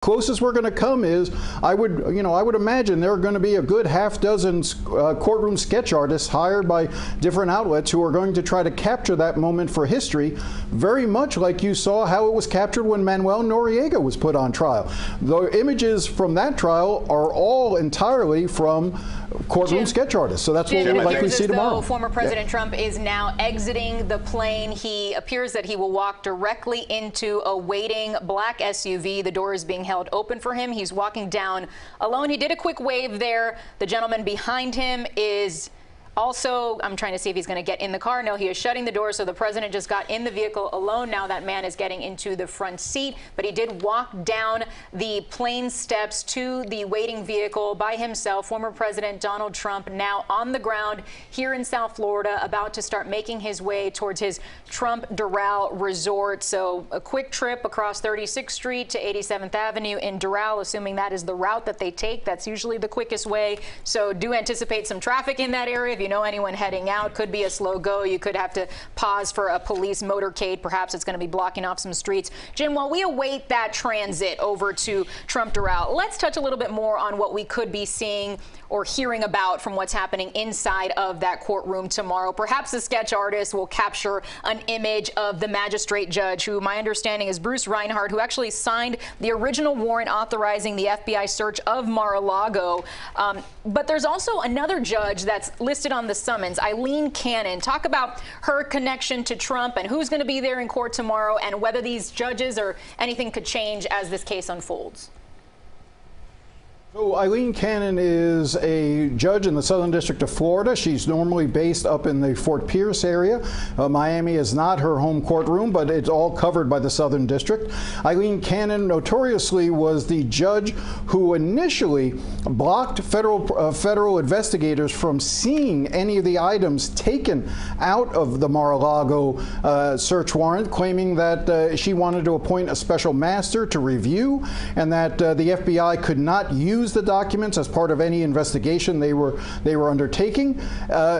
Closest we're going to come is, I would imagine there are going to be a good half dozen courtroom sketch artists hired by different outlets who are going to try to capture that moment for history, very much like you saw how it was captured when Manuel Noriega was put on trial. The images from that trial are all entirely from courtroom sketch artists. So that's what we'll likely see tomorrow. Former President Trump is now exiting the plane. He appears that he will walk directly into a waiting black SUV. The door is being held open for him. He's walking down alone. He did a quick wave there. The gentleman behind him is also, I'm trying to see if he's going to get in the car. No, he is shutting the door, so the president just got in the vehicle alone. Now that man is getting into the front seat, but he did walk down the plane steps to the waiting vehicle by himself. Former President Donald Trump now on the ground here in South Florida, about to start making his way towards his Trump Doral resort. So a quick trip across 36th Street to 87th Avenue in Doral, assuming that is the route that they take. That's usually the quickest way. So do anticipate some traffic in that area. If you know anyone heading out, could be a slow go. You could have to pause for a police motorcade. Perhaps it's going to be blocking off some streets. Jim, while we await that transit over to Trump Doral, let's touch a little bit more on what we could be seeing or hearing about from what's happening inside of that courtroom tomorrow. Perhaps the sketch artist will capture an image of the magistrate judge, who my understanding is Bruce Reinhardt, who actually signed the original warrant authorizing the FBI search of Mar-a-Lago. But there's also another judge that's listed on the summons, Eileen Cannon. Talk about her connection to Trump and who's going to be there in court tomorrow, and whether these judges or anything could change as this case unfolds. So Eileen Cannon is a judge in the Southern District of Florida. She's normally based up in the Fort Pierce area. Miami is not her home courtroom, but it's all covered by the Southern District. Eileen Cannon notoriously was the judge who initially blocked federal investigators from seeing any of the items taken out of the Mar-a-Lago search warrant, claiming that she wanted to appoint a special master to review, and that the FBI could not use the documents as part of any investigation they were undertaking.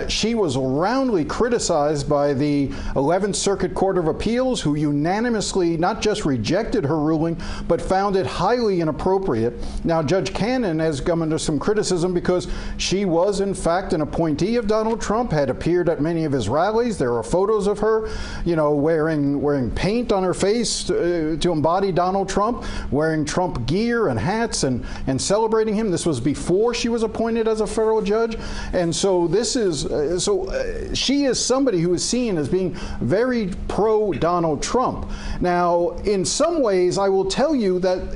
She was roundly criticized by the 11th Circuit Court of Appeals, who unanimously not just rejected her ruling, but found it highly inappropriate. Now, Judge Cannon has come under some criticism because she was, in fact, an appointee of Donald Trump, had appeared at many of his rallies. There are photos of her, wearing paint on her face to embody Donald Trump, wearing Trump gear and hats and celebrating him. This was before she was appointed as a federal judge, and so this is she is somebody who is seen as being very pro Donald Trump. Now, in some ways, I will tell you that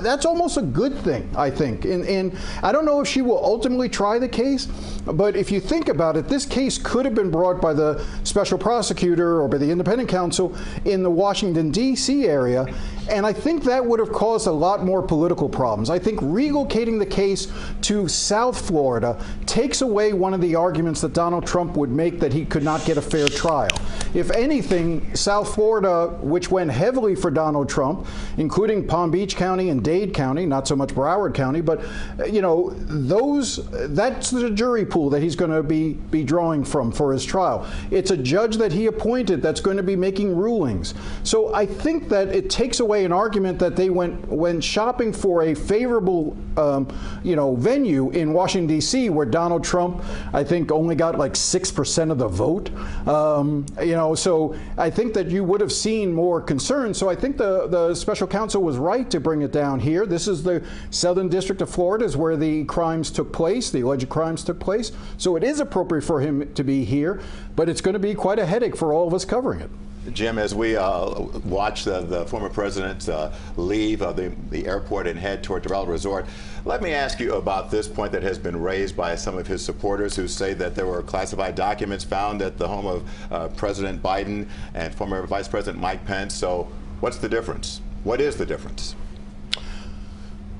that's almost a good thing, I think. And I don't know if she will ultimately try the case, but if you think about it, this case could have been brought by the special prosecutor or by the independent counsel in the Washington, D.C. area, and I think that would have caused a lot more political problems. I think relocating the case to South Florida takes away one of the arguments that Donald Trump would make that he could not get a fair trial. If anything, South Florida, which went heavily for Donald Trump, including Palm Beach County and Dade County, not so much Broward County, but that's the jury pool that he's going to be drawing from for his trial. It's a judge that he appointed that's going to be making rulings. So I think that it takes away an argument that they went shopping for a favorable venue in Washington, D.C., where Donald Trump, I think, only got like 6% of the vote. So I think that you would have seen more concern. So I think the special counsel was right to bring it down here. This is the Southern District of Florida, is where the crimes took place, the alleged crimes took place. So it is appropriate for him to be here, but it's going to be quite a headache for all of us covering it. Jim, as we watch the former president leave the airport and head toward Doral Resort, let me ask you about this point that has been raised by some of his supporters, who say that there were classified documents found at the home of President Biden and former Vice President Mike Pence. So what's the difference? What is the difference?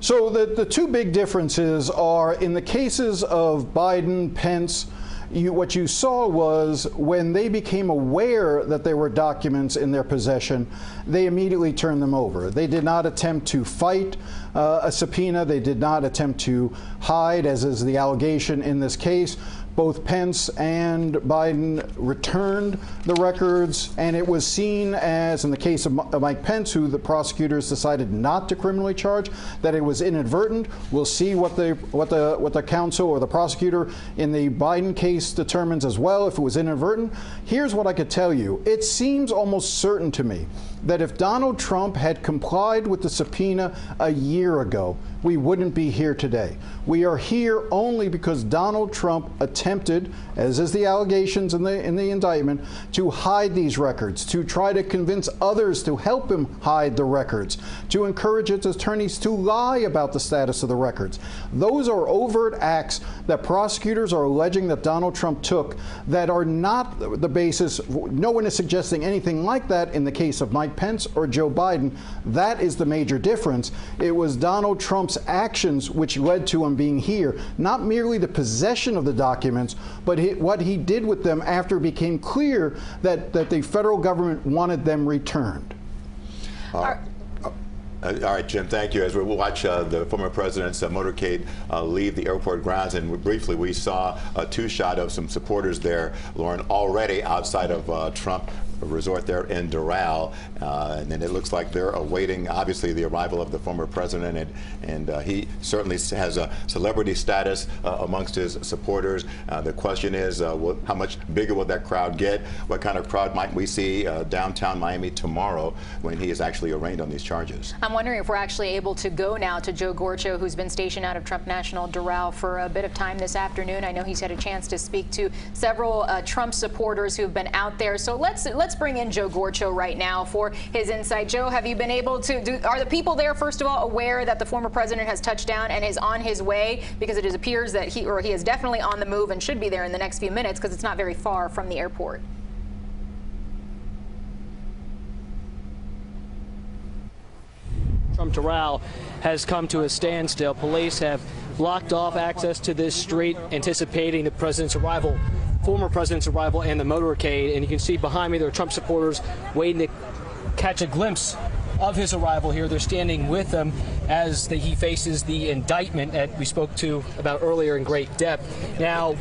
So the two big differences are, in the cases of Biden, Pence, what you saw was when they became aware that there were documents in their possession, they immediately turned them over. They did not attempt to fight a subpoena. They did not attempt to hide, as is the allegation in this case. both Pence and Biden returned the records, and it was seen as, in the case of Mike Pence, who the prosecutors decided not to criminally charge, that it was inadvertent. We'll see what the counsel or the prosecutor in the Biden case determines as well, if it was inadvertent. Here's what I could tell you. It seems almost certain to me that if Donald Trump had complied with the subpoena a year ago, we wouldn't be here today. We are here only because Donald Trump attempted, as is the allegations in the indictment, to hide these records, to try to convince others to help him hide the records, to encourage its attorneys to lie about the status of the records. Those are overt acts that prosecutors are alleging that Donald Trump took that are not the basis. No one is suggesting anything like that in the case of Mike Pence or Joe Biden. That is the major difference. It was Donald Trump's actions which led to him being here, not merely the possession of the documents, but what he did with them after it became clear that the federal government wanted them returned. All right, Jim, thank you. As we watch the former president's motorcade leave the airport grounds, and briefly we saw a two-shot of some supporters there, Lauren, already outside of Trump Resort there in Doral, and then it looks like they're awaiting, obviously, the arrival of the former president, and he certainly has a celebrity status amongst his supporters. The question is, how much bigger will that crowd get? What kind of crowd might we see downtown Miami tomorrow when he is actually arraigned on these charges? I'm wondering if we're actually able to go now to Joe Gorcho, who's been stationed out of Trump National Doral for a bit of time this afternoon. I know he's had a chance to speak to several Trump supporters who've been out there. So let's bring in Joe Gorcho right now for his insight. Joe, have you been able to are the people there, first of all, aware that the former president has touched down and is on his way? Because it appears that he is definitely on the move and should be there in the next few minutes, because it's not very far from the airport. Trump Doral has come to a standstill. Police have blocked off access to this street, anticipating the president's arrival, former president's arrival, and the motorcade. And you can see behind me there are Trump supporters waiting to catch a glimpse of his arrival here. They're standing with him as he faces the indictment that we spoke to about earlier in great depth. Now,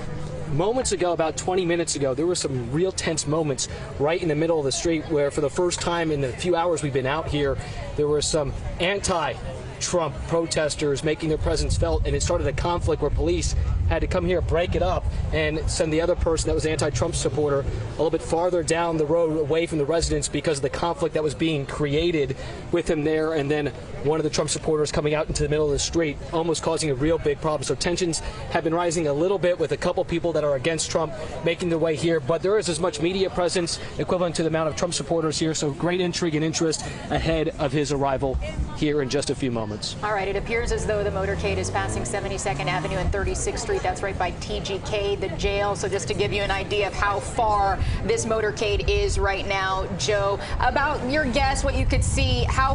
moments ago, about 20 minutes ago, there were some real tense moments right in the middle of the street where, for the first time in the few hours we've been out here, there were some anti-Trump protesters making their presence felt, and it started a conflict where police had to come here, break it up, and send the other person that was an anti-Trump supporter a little bit farther down the road away from the residence because of the conflict that was being created with him there. And then one of the Trump supporters coming out into the middle of the street, almost causing a real big problem. So tensions have been rising a little bit with a couple people that are against Trump making their way here. But there is as much media presence equivalent to the amount of Trump supporters here. So great intrigue and interest ahead of his arrival here in just a few moments. All right, it appears as though the motorcade is passing 72nd Avenue and 36th Street. That's right by TGK, the jail. So just to give you an idea of how far this motorcade is right now, Joe, about your guess, what you could see, how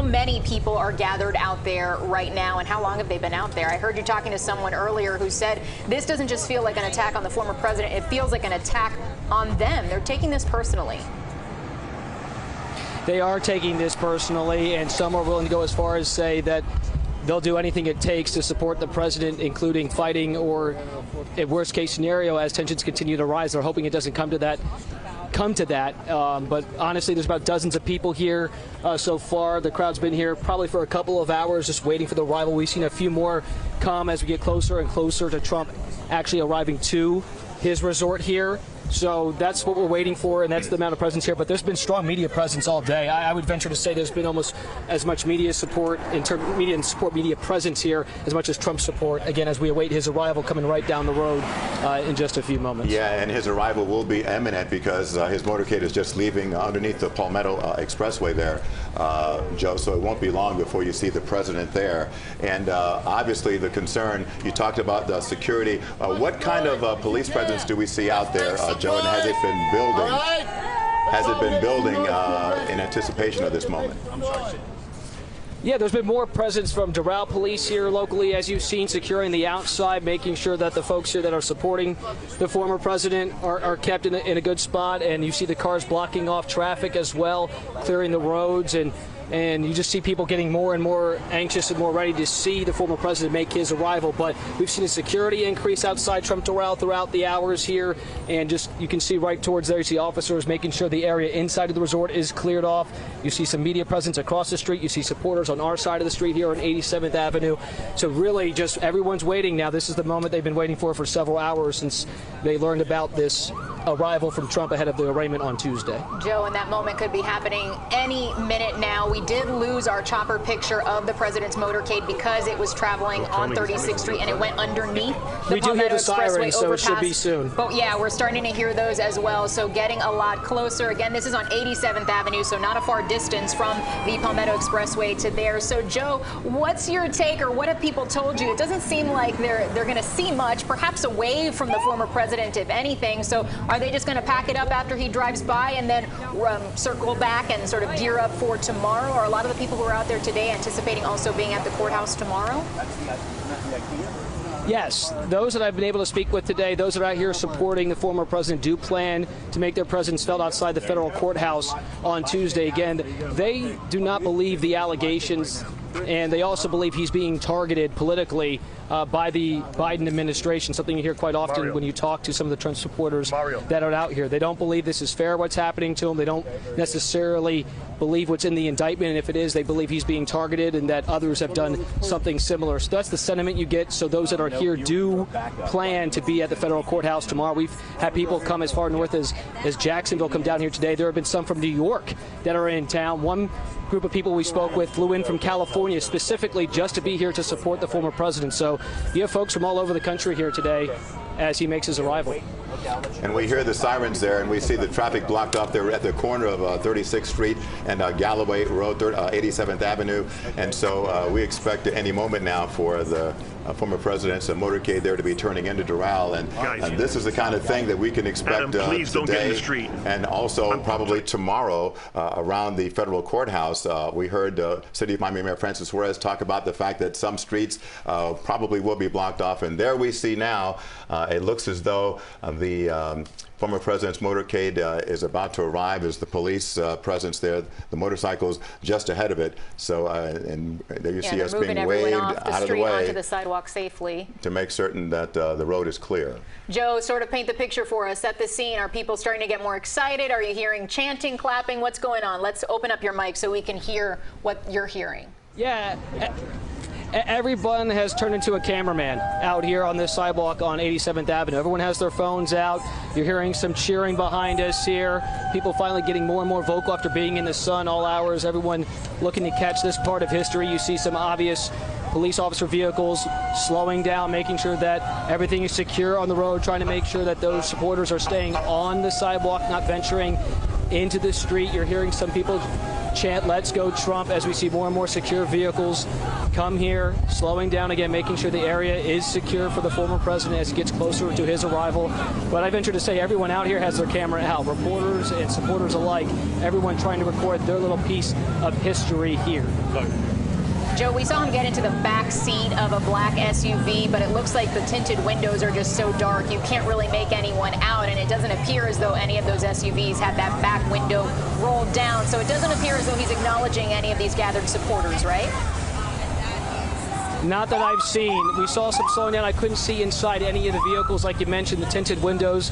many people are gathered out there right now, and how long have they been out there? I heard you talking to someone earlier who said this doesn't just feel like an attack on the former president, it feels like an attack on them. They're taking this personally. They are taking this personally, and some are willing to go as far as say that they'll do anything it takes to support the president, including fighting or, a worst case scenario, as tensions continue to rise. They're hoping it doesn't come to that. But honestly, there's about dozens of people here so far. The crowd's been here probably for a couple of hours just waiting for the arrival. We've seen a few more come as we get closer and closer to Trump actually arriving to his resort here. So that's what we're waiting for, and that's the amount of presence here. But there's been strong media presence all day. I would venture to say there's been almost as much media support, media presence here, as much as Trump support, again, as we await his arrival coming right down the road in just a few moments. Yeah, and his arrival will be imminent because his motorcade is just leaving underneath the Palmetto Expressway there, Joe, so it won't be long before you see the president there. And obviously the concern, you talked about the security. What kind of police presence do we see out there, Joe, and has it been building? Has it been building in anticipation of this moment? Yeah, there's been more presence from Doral police here locally, as you've seen, securing the outside, making sure that the folks here that are supporting the former president are kept in a good spot. And you see the cars blocking off traffic as well, clearing the roads. And and you just see people getting more and more anxious and more ready to see the former president make his arrival. But we've seen a security increase outside Trump Doral throughout the hours here, and just you can see right towards there, you see officers making sure the area inside of the resort is cleared off. You see some media presence across the street. You see supporters on our side of the street here on 87th Avenue. So really just everyone's waiting now. This is the moment they've been waiting for several hours since they learned about this arrival from Trump ahead of the arraignment on Tuesday. Joe, and that moment could be happening any minute now. We did lose our chopper picture of the president's motorcade because it was traveling on 36th Street and it went underneath the Palmetto Expressway so it should be soon. But yeah, we're starting to hear those as well, so getting a lot closer. Again, this is on 87th Avenue, so not a far distance from the Palmetto Expressway to there. So Joe, what's your take, or what have people told you? It doesn't seem like they're going to see much, perhaps a wave from the former president, if anything. So are they just going to pack it up after he drives by and then circle back and sort of gear up for tomorrow? Or a lot of the people who are out there today anticipating also being at the courthouse tomorrow? Yes, those that I've been able to speak with today, those that are out here supporting the former president, do plan to make their presence felt outside the federal courthouse on Tuesday. Again, they do not believe the allegations, and they also believe he's being targeted politically by the Biden administration, something you hear quite often when you talk to some of the Trump supporters that are out here. They don't believe this is fair, what's happening to him. They don't necessarily believe what's in the indictment, and if it is, they believe he's being targeted and that others have done something similar. So that's the sentiment you get. So those that are here do plan to be at the federal courthouse tomorrow. We've had people come as far north as Jacksonville come down here today. There have been some from New York that are in town. One group of people we spoke with flew in from California specifically just to be here to support the former president. So you have folks from all over the country here today as he makes his arrival. And we hear the sirens there, and we see the traffic blocked off there at the corner of 36th Street and Galloway Road, 87th Avenue. And so we expect any moment now for the former president's motorcade there to be turning into Doral. And this is the kind of thing that we can expect please today, don't get in the street. And also probably tomorrow around the federal courthouse. We heard City of Miami Mayor Francis Suarez talk about the fact that some streets probably will be blocked off. And there we see now, it looks as though the former president's motorcade is about to arrive as the police presence there. The motorcycle's just ahead of it. So, and there you see us being waved out of the way onto the sidewalk safely to make certain that the road is clear. Joe, sort of paint the picture for us. Set the scene. Are people starting to get more excited? Are you hearing chanting, clapping? What's going on? Let's open up your mic so we can hear what you're hearing. Yeah. Everyone has turned into a cameraman out here on this sidewalk on 87th Avenue. Everyone has their phones out. You're hearing some cheering behind us here. People finally getting more and more vocal after being in the sun all hours. Everyone looking to catch this part of history. You see some obvious police officer vehicles slowing down, making sure that everything is secure on the road, trying to make sure that those supporters are staying on the sidewalk, not venturing into the street. You're hearing some people chant "Let's go Trump" as we see more and more secure vehicles come here, slowing down again, making sure the area is secure for the former president as he gets closer to his arrival. But I venture to say everyone out here has their camera out, reporters and supporters alike, everyone trying to record their little piece of history here. Joe, we saw him get into the back seat of a black SUV, but it looks like the tinted windows are just so dark you can't really make anyone out, and it doesn't appear as though any of those SUVs had that back window rolled down. So it doesn't appear as though he's acknowledging any of these gathered supporters, right? Not that I've seen. We saw some slowing down. I couldn't see inside any of the vehicles, like you mentioned, the tinted windows.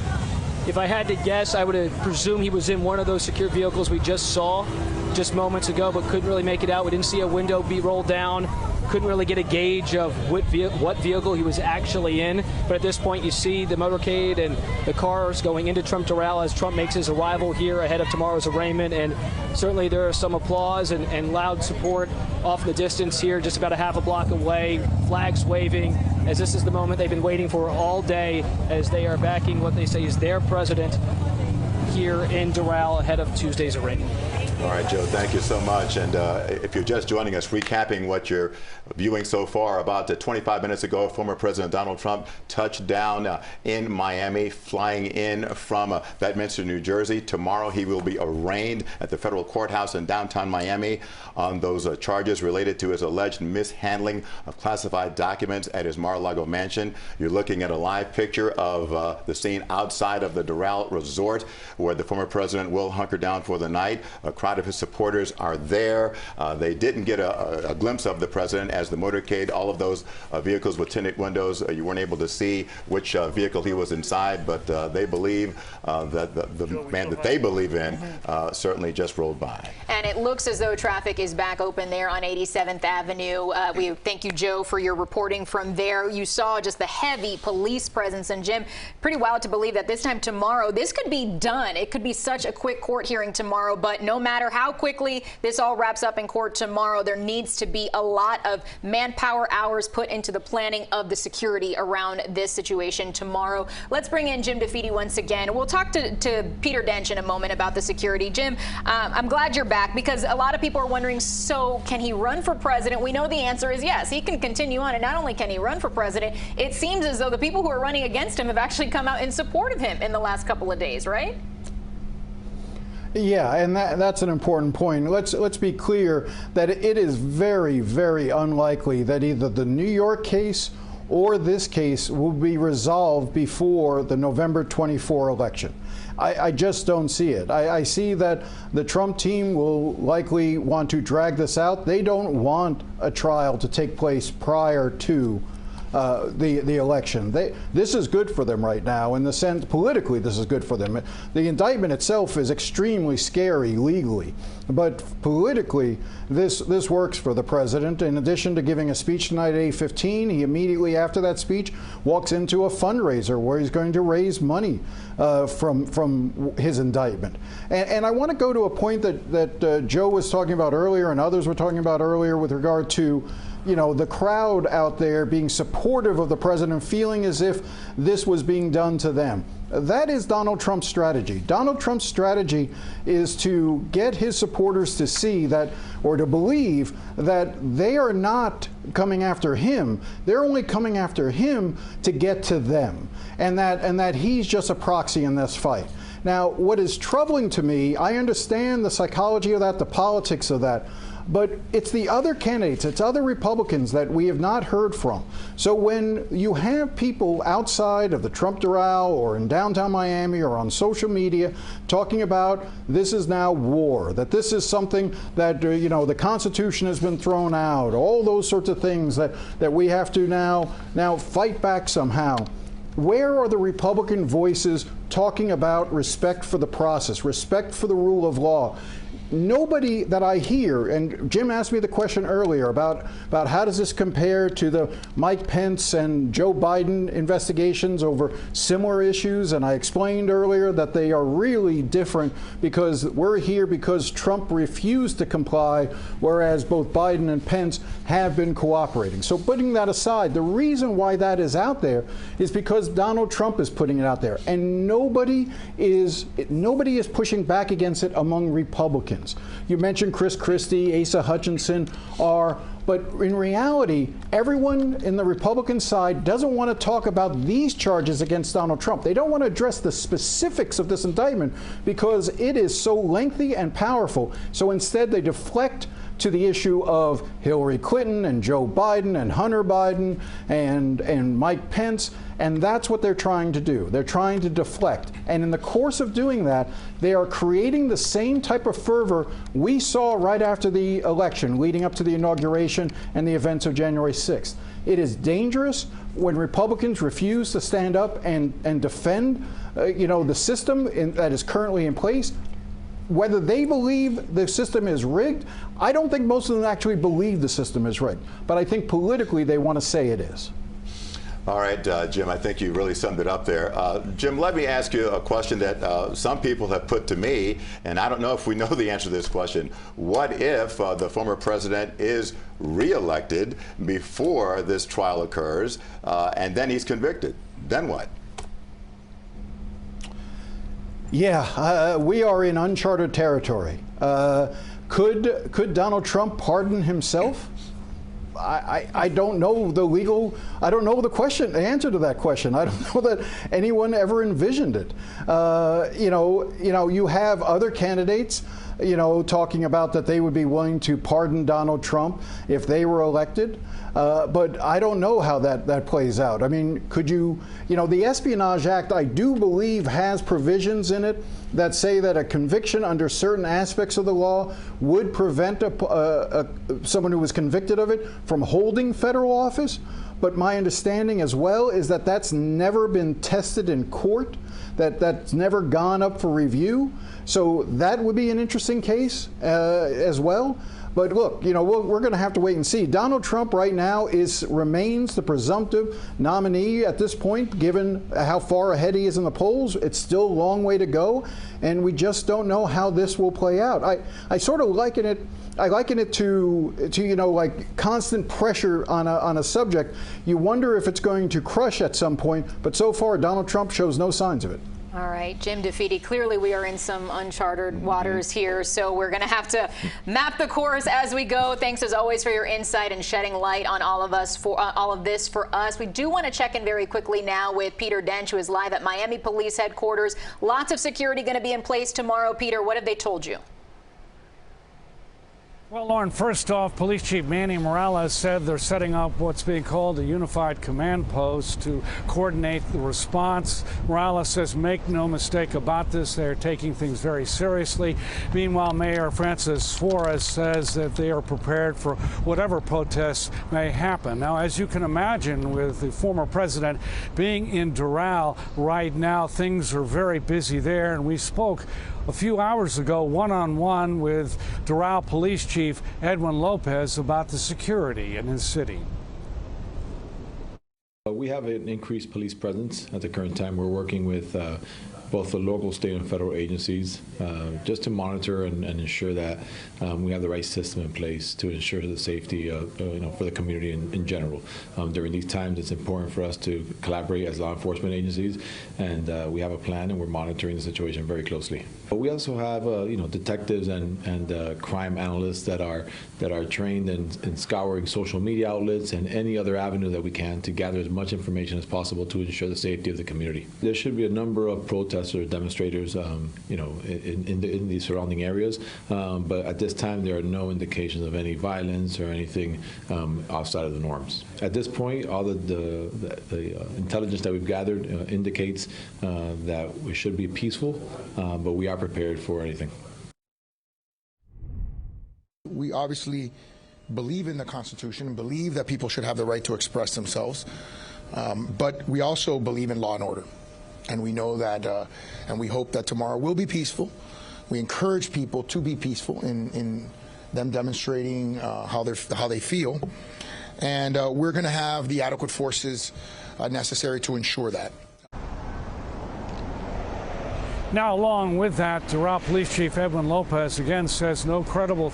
If I had to guess, I would have presumed he was in one of those secure vehicles we just saw just moments ago, but couldn't really make it out. We didn't see a window be rolled down. Couldn't really get a gauge of what vehicle he was actually in. But at this point, you see the motorcade and the cars going into Trump Doral as Trump makes his arrival here ahead of tomorrow's arraignment. And certainly there is some applause and loud support off in the distance here, just about a half a block away, flags waving, as this is the moment they've been waiting for all day as they are backing what they say is their president here in Doral ahead of Tuesday's arraignment. All right, Joe, thank you so much. And if you're just joining us, recapping what you're viewing so far, about 25 minutes ago, former President Donald Trump touched down in Miami, flying in from Bedminster, New Jersey. Tomorrow, he will be arraigned at the federal courthouse in downtown Miami on those charges related to his alleged mishandling of classified documents at his Mar-a-Lago mansion. You're looking at a live picture of the scene outside of the Doral Resort, where the former president will hunker down for the night. Across lot of his supporters are there. They didn't get a glimpse of the president as the motorcade, all of those vehicles with tinted windows. You weren't able to see which vehicle he was inside, but they believe that the man that they believe in certainly just rolled by. And it looks as though traffic is back open there on 87th Avenue. We thank you, Joe, for your reporting from there. You saw just the heavy police presence. And Jim, pretty wild to believe that this time tomorrow, this could be done. It could be such a quick court hearing tomorrow, but no matter how quickly this all wraps up in court tomorrow, there needs to be a lot of manpower hours put into the planning of the security around this situation tomorrow. Let's bring in Jim DeFede once again. We'll talk to Peter Dench in a moment about the security. Jim, I'm glad you're back because a lot of people are wondering, so can he run for president? We know the answer is yes. He can continue on, and not only can he run for president, it seems as though the people who are running against him have actually come out in support of him in the last couple of days, right? Yeah, and that's an important point. Let's be clear that it is very, very unlikely that either the New York case or this case will be resolved before the November 24 election. I just don't see it. I see that the Trump team will likely want to drag this out. They don't want a trial to take place prior to the election. This is good for them right now in the sense politically this is good for them. The indictment itself is extremely scary legally, but politically this works for the president. In addition to giving a speech tonight at 8:15, he immediately after that speech walks into a fundraiser where he's going to raise money from his indictment. And I want to go to a point that Joe was talking about earlier and others were talking about earlier with regard to the crowd out there being supportive of the president, feeling as if this was being done to them. That is Donald Trump's strategy. Donald Trump's strategy is to get his supporters to see that, or to believe that they are not coming after him. They're only coming after him to get to them, and that he's just a proxy in this fight. Now, what is troubling to me, I understand the psychology of that, the politics of that, but it's the other candidates, it's other Republicans that we have not heard from. So when you have people outside of the Trump Doral or in downtown Miami or on social media talking about this is now war, that this is something that, the Constitution has been thrown out, all those sorts of things that we have to now fight back somehow. Where are the Republican voices talking about respect for the process, respect for the rule of law? Nobody that I hear, and Jim asked me the question earlier about how does this compare to the Mike Pence and Joe Biden investigations over similar issues, and I explained earlier that they are really different because we're here because Trump refused to comply, whereas both Biden and Pence have been cooperating. So putting that aside, the reason why that is out there is because Donald Trump is putting it out there, and nobody is pushing back against it among Republicans. You mentioned Chris Christie, Asa Hutchinson but in reality, everyone in the Republican side doesn't want to talk about these charges against Donald Trump. They don't want to address the specifics of this indictment because it is so lengthy and powerful. So instead, they deflect to the issue of Hillary Clinton and Joe Biden and Hunter Biden and Mike Pence, and that's what they're trying to do. They're trying to deflect. And in the course of doing that, they are creating the same type of fervor we saw right after the election, leading up to the inauguration and the events of January 6th. It is dangerous when Republicans refuse to stand up and defend the system that is currently in place. Whether they believe the system is rigged, I don't think most of them actually believe the system is rigged. But I think politically they want to say it is. All right, Jim, I think you really summed it up there. Jim, let me ask you a question that some people have put to me, and I don't know if we know the answer to this question. What if the former president is reelected before this trial occurs, and then he's convicted? Then what? Yeah, we are in uncharted territory. Could Donald Trump pardon himself? I don't know I don't know the answer to that question. I don't know that anyone ever envisioned it. You have other candidates talking about that they would be willing to pardon Donald Trump if they were elected. But I don't know how that plays out. I mean, could the Espionage Act, I do believe, has provisions in it that say that a conviction under certain aspects of the law would prevent someone who was convicted of it from holding federal office. But my understanding as well is that that's never been tested in court, that's never gone up for review. So that would be an interesting case as well. But look, we're going to have to wait and see. Donald Trump right now remains the presumptive nominee at this point, given how far ahead he is in the polls. It's still a long way to go, and we just don't know how this will play out. I sort of liken it to like constant pressure on a subject. You wonder if it's going to crush at some point, but so far Donald Trump shows no signs of it. All right, Jim DeFede, clearly we are in some uncharted waters here, so we're going to have to map the course as we go. Thanks as always for your insight and shedding light on all of this for us. We do want to check in very quickly now with Peter Dench, who is live at Miami Police Headquarters. Lots of security going to be in place tomorrow. Peter, what have they told you? Well, Lauren, first off, Police Chief Manny Morales said they're setting up what's being called a unified command post to coordinate the response. Morales says, make no mistake about this, they're taking things very seriously. Meanwhile, Mayor Francis Suarez says that they are prepared for whatever protests may happen. Now, as you can imagine, with the former president being in Doral right now, things are very busy there, and we spoke a few hours ago one-on-one with Doral Police Chief Edwin Lopez about the security in his city. We have an increased police presence at the current time. We're working with both the local, state, and federal agencies just to monitor and ensure that we have the right system in place to ensure the safety for the community in general. During these times, it's important for us to collaborate as law enforcement agencies, and we have a plan, and we're monitoring the situation very closely. But we also have detectives and crime analysts that are trained in scouring social media outlets and any other avenue that we can to gather as much information as possible to ensure the safety of the community. There should be a number of protesters or demonstrators, in the surrounding areas, but at this time there are no indications of any violence or anything outside of the norms. At this point, all the intelligence that we've gathered indicates that we should be peaceful, but we are prepared for anything. We obviously believe in the Constitution and believe that people should have the right to express themselves, but we also believe in law and order. And we know that, and we hope that tomorrow will be peaceful. We encourage people to be peaceful in them demonstrating how they feel. And we're going to have the adequate forces necessary to ensure that. Now, along with that, Doral Police Chief Edwin Lopez again says no credible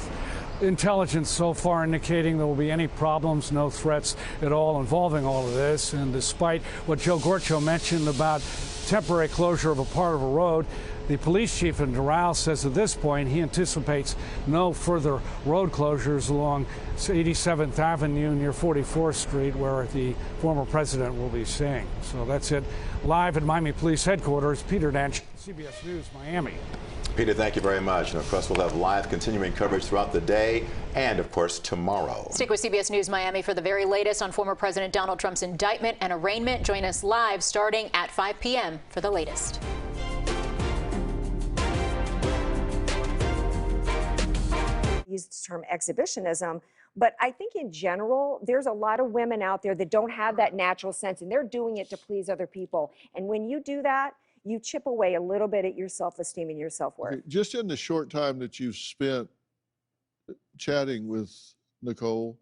intelligence so far indicating there will be any problems, no threats at all involving all of this. And despite what Joe Gorcho mentioned about temporary closure of a part of a road, the police chief in Doral says at this point he anticipates no further road closures along 87th Avenue near 44th Street, where the former president will be staying. So that's it. Live at Miami Police Headquarters, Peter Dench, CBS News, Miami. Peter, thank you very much. And of course, we'll have live continuing coverage throughout the day and, of course, tomorrow. Stick with CBS News Miami for the very latest on former President Donald Trump's indictment and arraignment. Join us live starting at 5 p.m. for the latest. Use the term exhibitionism, but I think in general, there's a lot of women out there that don't have that natural sense, and they're doing it to please other people. And when you do that, you chip away a little bit at your self-esteem and your self-worth. Okay, just in the short time that you've spent chatting with Nicole,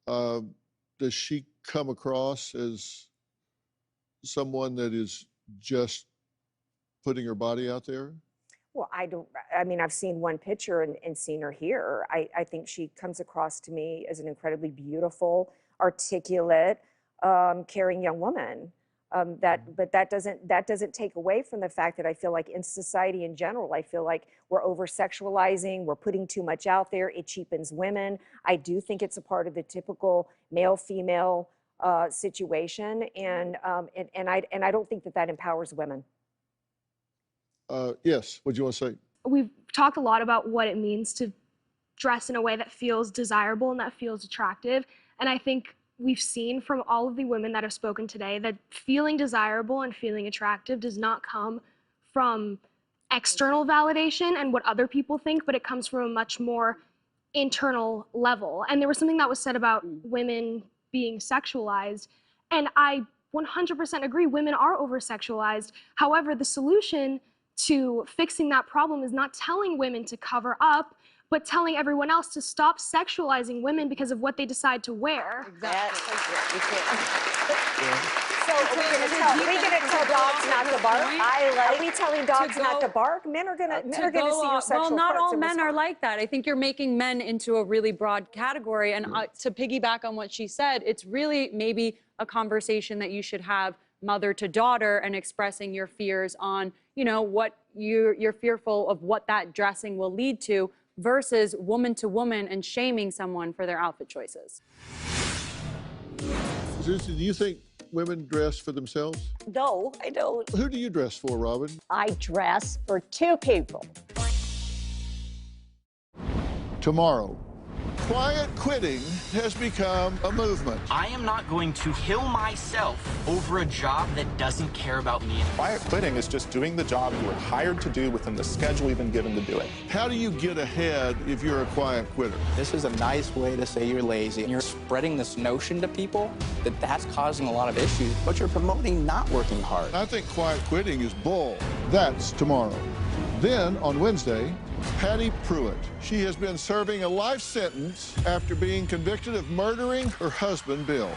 does she come across as someone that is just putting her body out there? Well, I mean, I've seen one picture and seen her here. I think she comes across to me as an incredibly beautiful, articulate, caring young woman. But that doesn't take away from the fact that I feel like in society in general, I feel like we're over-sexualizing, we're putting too much out there, it cheapens women. I do think it's a part of the typical male-female situation, and I don't think that empowers women. Yes, what do you want to say? We've talked a lot about what it means to dress in a way that feels desirable and that feels attractive. And I think we've seen from all of the women that have spoken today that feeling desirable and feeling attractive does not come from external validation and what other people think, but it comes from a much more internal level. And there was something that was said about women being sexualized, and I 100% agree, women are over-sexualized. However, the solution to fixing that problem is not telling women to cover up, but telling everyone else to stop sexualizing women because of what they decide to wear. Exactly. So are we gonna tell dogs not to bark? Are we telling dogs not to bark? Men are gonna see your sexual Well, not parts all and men are respond. like that. I think you're making men into a really broad category. And to piggyback on what she said, it's really maybe a conversation that you should have mother to daughter and expressing your fears on, you know, what you're fearful of what that dressing will lead to versus woman to woman and shaming someone for their outfit choices. Susan, do you think women dress for themselves? No, I don't. Who do you dress for, Robin? I dress for two people. Tomorrow, quiet quitting has become a movement. I am not going to kill myself over a job that doesn't care about me. Quiet quitting is just doing the job you were hired to do within the schedule you've been given to do it. How do you get ahead if you're a quiet quitter? This is a nice way to say you're lazy. You're spreading this notion to people that that's causing a lot of issues, but you're promoting not working hard. I think quiet quitting is bull. That's tomorrow. Then, on Wednesday, Patty Pruitt. She has been serving a life sentence after being convicted of murdering her husband, Bill.